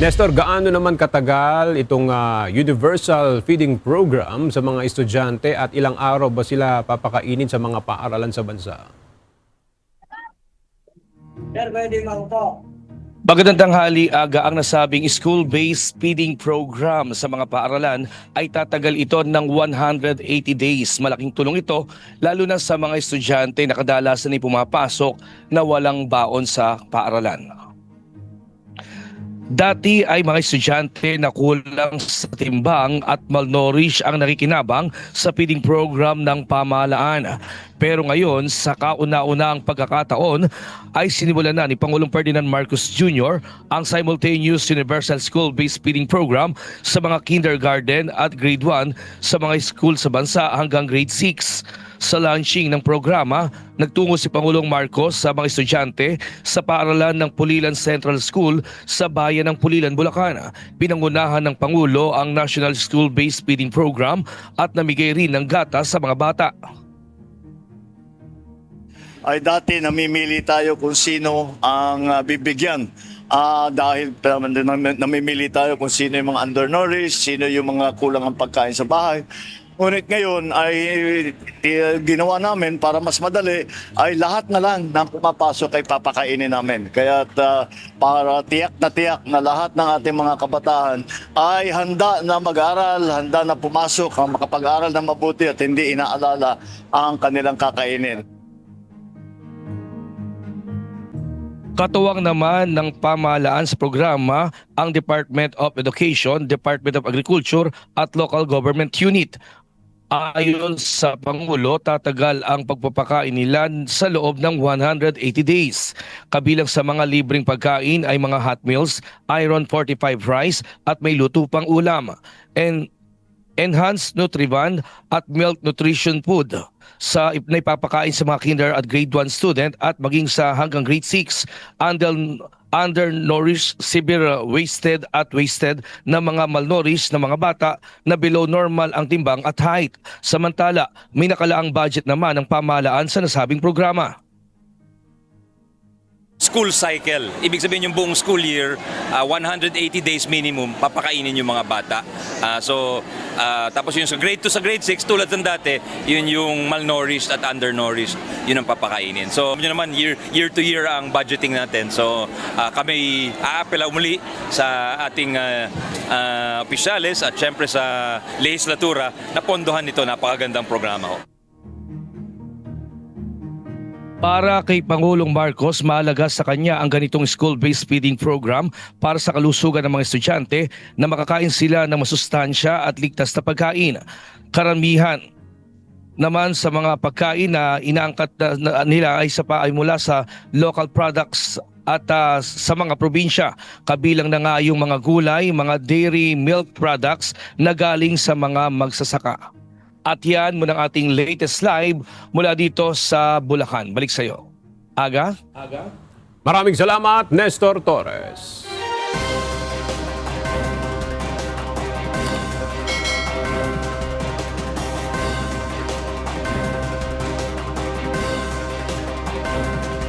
Nestor, gaano naman katagal itong universal feeding program sa mga estudyante at ilang araw ba sila papakainin sa mga paaralan sa bansa? Magandang tanghali, aga. Ang nasabing school-based feeding program sa mga paaralan ay tatagal ito ng 180 days. Malaking tulong ito lalo na sa mga estudyante na kadalasan ay pumapasok na walang baon sa paaralan. Dati ay mga estudyante na kulang sa timbang at malnourished ang nakikinabang sa feeding program ng pamahalaan. Pero ngayon, sa kauna-unang pagkakataon, ay sinimulan na ni Pangulong Ferdinand Marcos Jr. ang simultaneous universal school-based feeding program sa mga kindergarten at grade 1 sa mga school sa bansa hanggang grade 6. Sa launching ng programa, nagtungo si Pangulong Marcos sa mga estudyante sa paaralan ng Pulilan Central School sa bayan ng Pulilan, Bulacan. Pinangunahan ng Pangulo ang National School-Based Feeding Program at namigay rin ng gatas sa mga bata. Ay dati namimili tayo kung sino ang bibigyan. Dahil namimili tayo kung sino yung mga undernourished, sino yung mga kulang ang pagkain sa bahay. Ngunit ngayon ay ginawa namin para mas madali ay lahat na lang ng pumapasok ay papakainin namin. Kaya para tiyak na lahat ng ating mga kabataan ay handa na mag-aral, handa na pumasok, makapag-aral na mabuti at hindi inaalala ang kanilang kakainin. Katuwang naman ng pamahalaan sa programa ang Department of Education, Department of Agriculture at Local Government Unit. Ayon sa Pangulo, tatagal ang pagpapakain nila sa loob ng 180 days. Kabilang sa mga libreng pagkain ay mga hot meals, iron 45 rice at may luto pang ulam. And enhanced Nutriban at milk nutrition food sa naipapakain sa mga kinder at grade 1 student at maging sa hanggang grade 6 undernourished, severe wasted na mga malnourished na mga bata na below normal ang timbang at height. Samantala, may nakalaang budget naman ng pamahalaan sa nasabing programa. School cycle. Ibig sabihin yung buong school year, 180 days minimum, papakainin yung mga bata. Tapos yung sa grade 2 sa grade 6, tulad ng dati, yun yung malnourished at undernourished, yun ang papakainin. So, yun naman, year to year ang budgeting natin. So, kami aapela muli sa ating opisyales at syempre sa legislatura na pondohan nito, napakagandang programa. Para kay Pangulong Marcos, mahalaga sa kanya ang ganitong school-based feeding program para sa kalusugan ng mga estudyante na makakain sila ng masustansya at ligtas na pagkain. Karamihan naman sa mga pagkain na inaangkat nila ay mula sa local products at sa mga probinsya. Kabilang na nga yung mga gulay, mga dairy, milk products na galing sa mga magsasaka. At yan muna ang ating latest live mula dito sa Bulacan. Balik sa'yo. Aga? Maraming salamat, Nestor Torres.